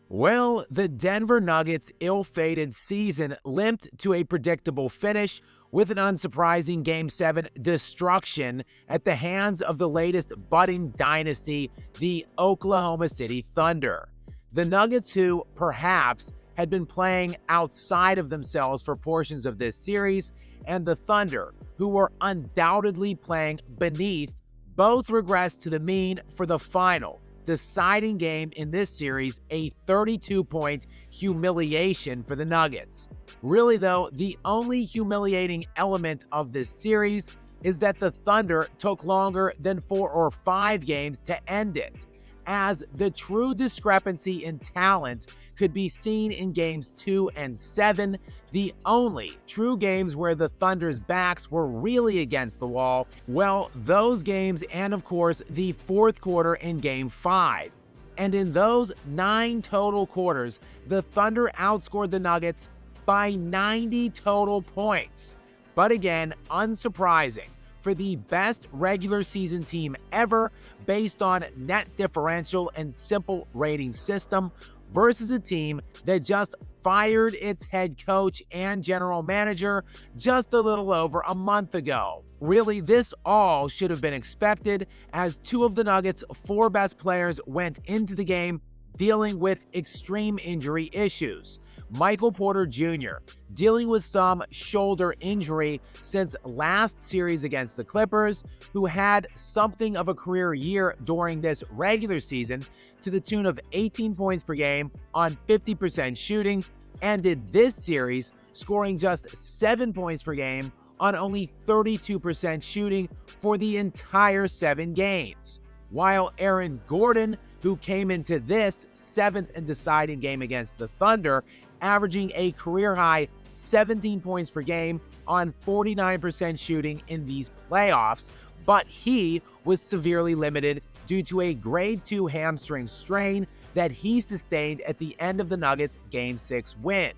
Well, the Denver Nuggets' ill-fated season limped to a predictable finish with an unsurprising Game 7 destruction at the hands of the latest budding dynasty, the Oklahoma City Thunder. The Nuggets, who perhaps had been playing outside of themselves for portions of this series, and the Thunder, who were undoubtedly playing beneath, both regressed to the mean for the final deciding game in this series, a 32-point humiliation for the Nuggets. Really though, the only humiliating element of this series is that the Thunder took longer than 4 or 5 games to end it, as the true discrepancy in talent could be seen in games 2 and 7, the only true games where the Thunder's backs were really against the wall. Well, those games, and of course the fourth quarter in game 5. And in those 9 total quarters, the Thunder outscored the Nuggets by 90 total points. But again, unsurprising for the best regular season team ever based on net differential and simple rating system versus a team that just fired its head coach and general manager just a little over a month ago. Really, this all should have been expected, as 2 of the Nuggets' 4 best players went into the game dealing with extreme injury issues. Michael Porter Jr. dealing with some shoulder injury since last series against the Clippers, who had something of a career year during this regular season to the tune of 18 points per game on 50% shooting, ended this series scoring just 7 points per game on only 32% shooting for the entire 7 games. While Aaron Gordon, who came into this 7th and deciding game against the Thunder, averaging a career-high 17 points per game on 49% shooting in these playoffs, but he was severely limited due to a grade 2 hamstring strain that he sustained at the end of the Nuggets' Game 6 win.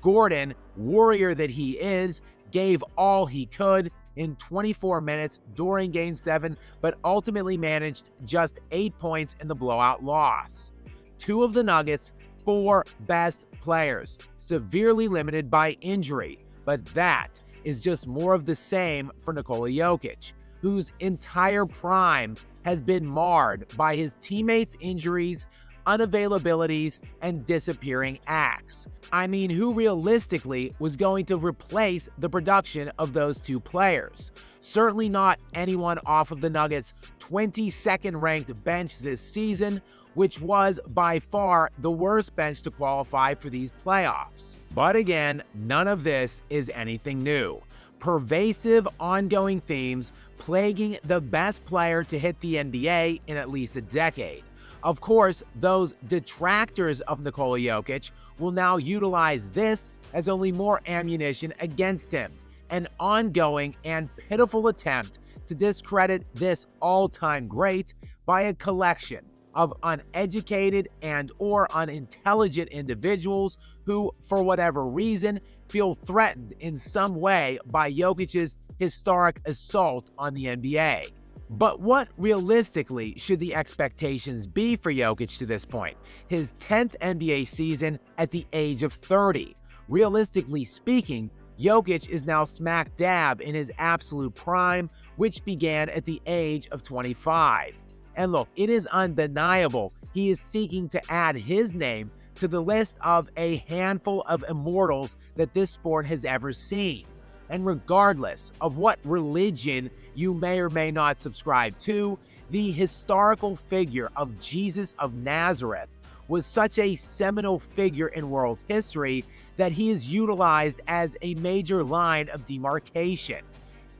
Gordon, warrior that he is, gave all he could in 24 minutes during Game 7, but ultimately managed just 8 points in the blowout loss. 2 of the Nuggets' 4 best players severely limited by injury, but that is just more of the same for Nikola Jokic, whose entire prime has been marred by his teammates' injuries, unavailabilities, and disappearing acts. I mean, who realistically was going to replace the production of those 2 players? Certainly not anyone off of the Nuggets' 22nd ranked bench this season, which was by far the worst bench to qualify for these playoffs. But again, none of this is anything new. Pervasive, ongoing themes plaguing the best player to hit the NBA in at least a decade. Of course, those detractors of Nikola Jokic will now utilize this as only more ammunition against him, an ongoing and pitiful attempt to discredit this all-time great by a collection of uneducated and or unintelligent individuals who, for whatever reason, feel threatened in some way by Jokic's historic assault on the NBA. But what realistically should the expectations be for Jokic to this point? His 10th NBA season at the age of 30. Realistically speaking, Jokic is now smack dab in his absolute prime, which began at the age of 25. And look, it is undeniable he is seeking to add his name to the list of a handful of immortals that this sport has ever seen. And regardless of what religion you may or may not subscribe to, the historical figure of Jesus of Nazareth was such a seminal figure in world history that he is utilized as a major line of demarcation.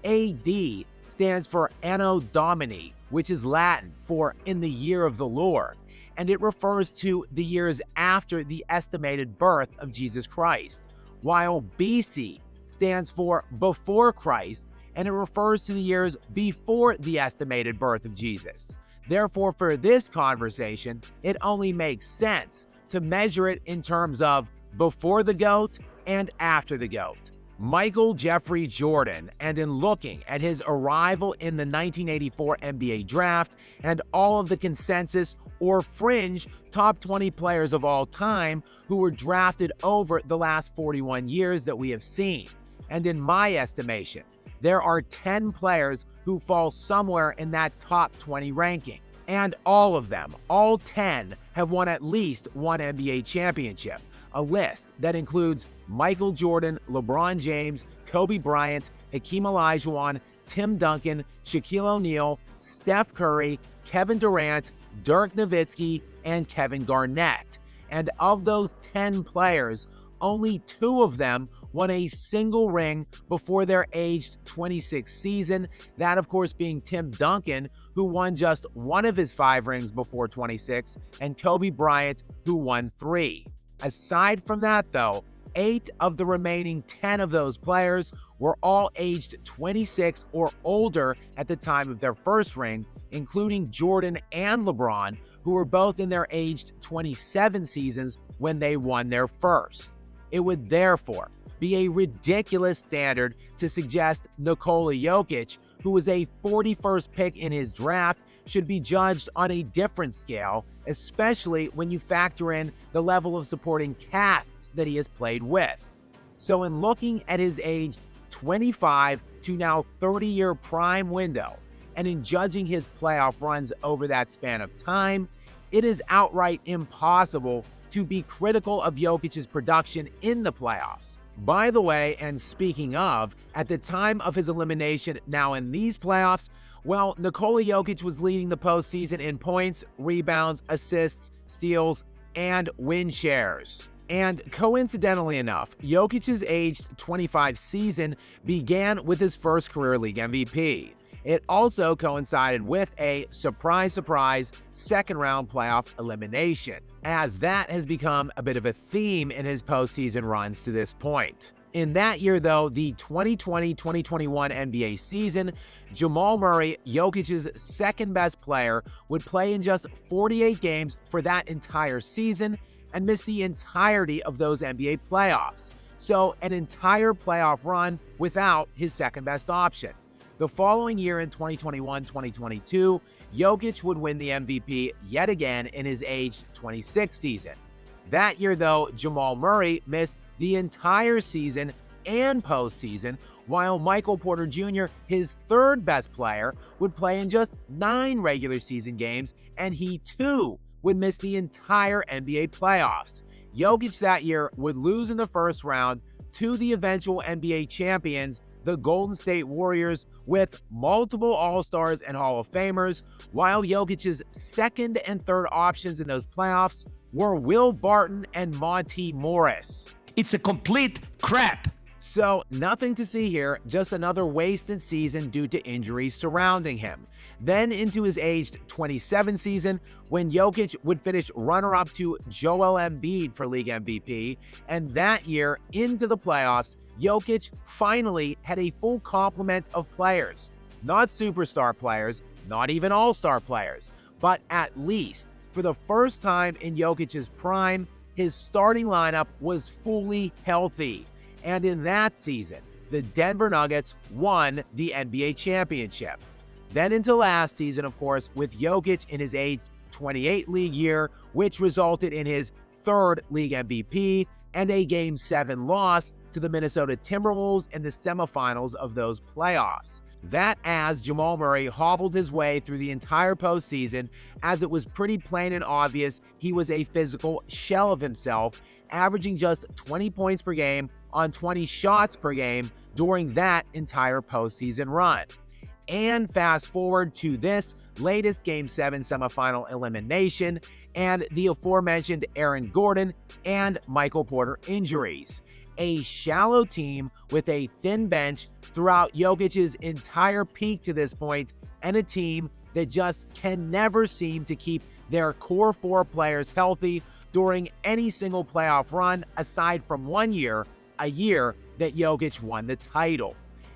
AD stands for Anno Domini, which is Latin for in the year of the Lord, and it refers to the years after the estimated birth of Jesus Christ, while BC stands for before Christ, and it refers to the years before the estimated birth of Jesus. Therefore, for this conversation, it only makes sense to measure it in terms of before the GOAT and after the GOAT. Michael Jeffrey Jordan, and in looking at his arrival in the 1984 NBA draft and all of the consensus or fringe top 20 players of all time who were drafted over the last 41 years that we have seen. And in my estimation, there are 10 players who fall somewhere in that top 20 ranking. And all of them, all 10, have won at least one NBA championship. A list that includes Michael Jordan, LeBron James, Kobe Bryant, Hakeem Olajuwon, Tim Duncan, Shaquille O'Neal, Steph Curry, Kevin Durant, Dirk Nowitzki, and Kevin Garnett. And of those 10 players, only 2 of them won a single ring before their aged 26th season, that of course being Tim Duncan, who won just 1 of his 5 rings before 26, and Kobe Bryant, who won 3. Aside from that though, 8 of the remaining 10 of those players were all aged 26 or older at the time of their first ring, including Jordan and LeBron, who were both in their aged 27 seasons when they won their first. It would therefore be a ridiculous standard to suggest Nikola Jokic, who was a 41st pick in his draft, should be judged on a different scale, especially when you factor in the level of supporting casts that he has played with. So in looking at his aged 25 to now 30-year prime window, and in judging his playoff runs over that span of time, it is outright impossible to be critical of Jokic's production in the playoffs. By the way, and speaking of, at the time of his elimination now in these playoffs, well, Nikola Jokic was leading the postseason in points, rebounds, assists, steals, and win shares. And coincidentally enough, Jokic's aged 25 season began with his first career league MVP. It also coincided with a surprise, second-round playoff elimination, as that has become a bit of a theme in his postseason runs to this point. In that year, though, the 2020-2021 NBA season, Jamal Murray, Jokic's second-best player, would play in just 48 games for that entire season and miss the entirety of those NBA playoffs. So, an entire playoff run without his second-best option. The following year in 2021-2022, Jokic would win the MVP yet again in his aged 26 season. That year, though, Jamal Murray missed the entire season and postseason, while Michael Porter Jr., his third best player, would play in just 9 regular season games, and he too would miss the entire NBA playoffs. Jokic that year would lose in the first round to the eventual NBA champions, the Golden State Warriors, with multiple All-Stars and Hall of Famers, while Jokic's second and third options in those playoffs were Will Barton and Monte Morris. It's a complete crap. So nothing to see here, just another wasted season due to injuries surrounding him. Then into his aged 27 season, when Jokic would finish runner-up to Joel Embiid for league MVP, and that year into the playoffs, Jokic finally had a full complement of players. Not superstar players, not even all-star players, but at least, for the first time in Jokic's prime, his starting lineup was fully healthy. And in that season, the Denver Nuggets won the NBA championship. Then into last season, of course, with Jokic in his age 28 league year, which resulted in his third league MVP and a Game 7 loss to the Minnesota Timberwolves in the semifinals of those playoffs. That as Jamal Murray hobbled his way through the entire postseason, as it was pretty plain and obvious he was a physical shell of himself, averaging just 20 points per game on 20 shots per game during that entire postseason run. And fast forward to this latest Game 7 semifinal elimination and the aforementioned Aaron Gordon and Michael Porter injuries. A shallow team with a thin bench throughout Jokic's entire peak to this point, and a team that just can never seem to keep their core 4 players healthy during any single playoff run aside from one year, a year that Jokic won the title.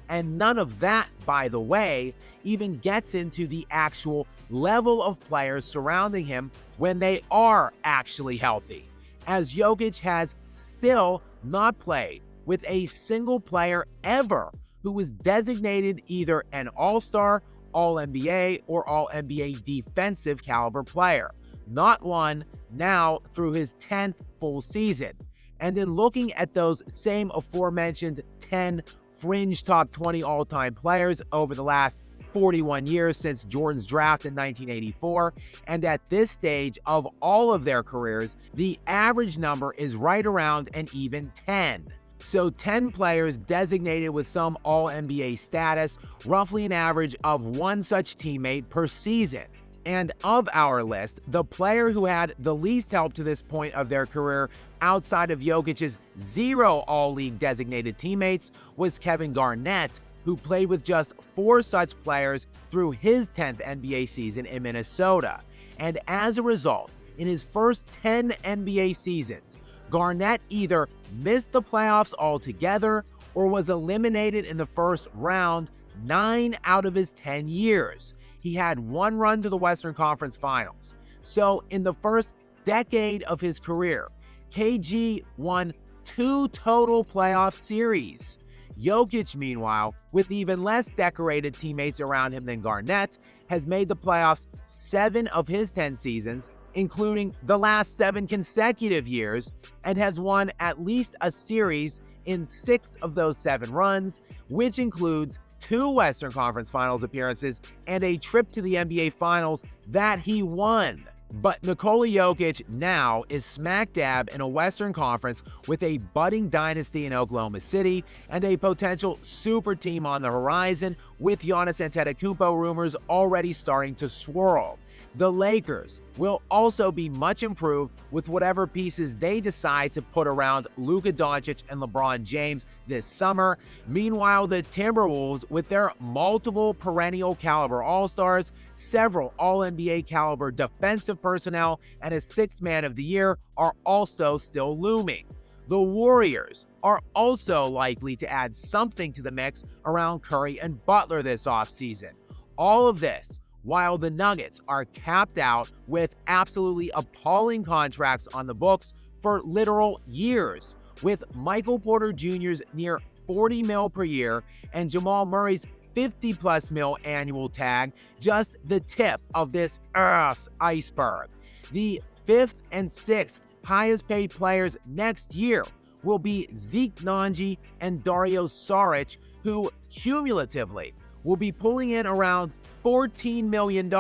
And none of that, by the way, even gets into the actual level of players surrounding him when they are actually healthy, as Jokic has still not played with a single player ever who was designated either an All-Star, All-NBA, or All-NBA defensive caliber player. Not one, now through his 10th full season. And in looking at those same aforementioned 10 fringe top 20 all-time players over the last 41 years since Jordan's draft in 1984, and at this stage of all of their careers, the average number is right around an even 10. So 10 players designated with some All-NBA status, roughly an average of one such teammate per season. And of our list, the player who had the least help to this point of their career outside of Jokic's 0 All-League designated teammates was Kevin Garnett, who played with just 4 such players through his 10th NBA season in Minnesota. And as a result, in his first 10 NBA seasons, Garnett either missed the playoffs altogether or was eliminated in the first round 9 out of his 10 years. He had 1 run to the Western Conference Finals. So in the first decade of his career, KG won 2 total playoff series. Jokic, meanwhile, with even less decorated teammates around him than Garnett, has made the playoffs 7 of his 10 seasons, including the last 7 consecutive years, and has won at least a series in 6 of those 7 runs, which includes 2 Western Conference Finals appearances and a trip to the NBA Finals that he won. But Nikola Jokic now is smack dab in a Western Conference with a budding dynasty in Oklahoma City and a potential super team on the horizon, with Giannis Antetokounmpo rumors already starting to swirl. The Lakers will also be much improved with whatever pieces they decide to put around Luka Doncic and LeBron James this summer. Meanwhile, the Timberwolves, with their multiple perennial caliber All-Stars, several All-NBA caliber defensive personnel, and a 6th Man of the Year, are also still looming. The Warriors are also likely to add something to the mix around Curry and Butler this offseason. All of this while the Nuggets are capped out with absolutely appalling contracts on the books for literal years, with Michael Porter Jr.'s near $40 million per year and Jamal Murray's $50+ million annual tag just the tip of this iceberg. The 5th and 6th highest paid players next year will be Zeke Nnaji and Dario Saric, who cumulatively will be pulling in around $14 million,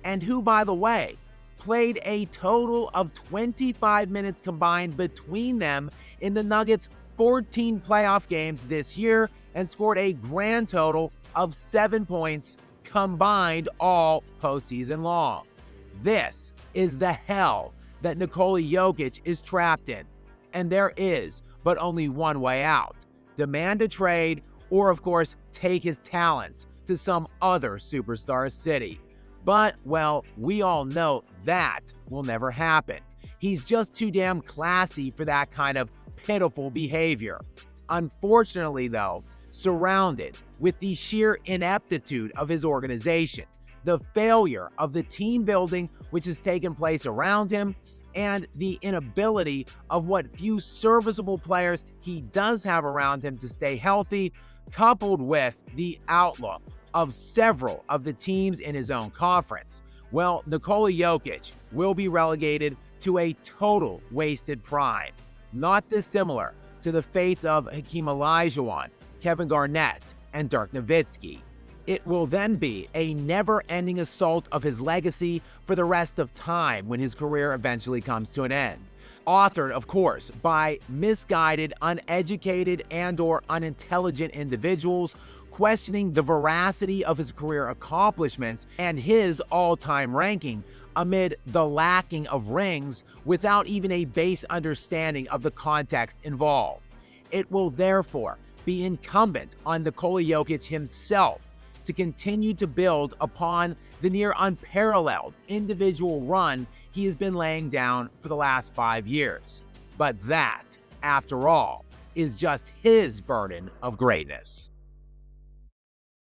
and who, by the way, played a total of 25 minutes combined between them in the Nuggets' 14 playoff games this year and scored a grand total of 7 points combined all postseason long. This is the hell that Nikola Jokic is trapped in, and there is but only one way out: demand a trade, or of course take his talents to some other superstar city. But, well, we all know that will never happen. He's just too damn classy for that kind of pitiful behavior. Unfortunately, though, surrounded with the sheer ineptitude of his organization, the failure of the team building which has taken place around him, and the inability of what few serviceable players he does have around him to stay healthy, coupled with the outlook of several of the teams in his own conference, well, Nikola Jokic will be relegated to a total wasted prime, not dissimilar to the fates of Hakeem Olajuwon, Kevin Garnett, and Dirk Nowitzki. It will then be a never-ending assault of his legacy for the rest of time when his career eventually comes to an end. Authored, of course, by misguided, uneducated, and/or unintelligent individuals questioning the veracity of his career accomplishments and his all-time ranking amid the lacking of rings without even a base understanding of the context involved. It will therefore be incumbent on Nikola Jokic himself to continue to build upon the near unparalleled individual run he has been laying down for the last 5 years. But that, after all, is just his burden of greatness.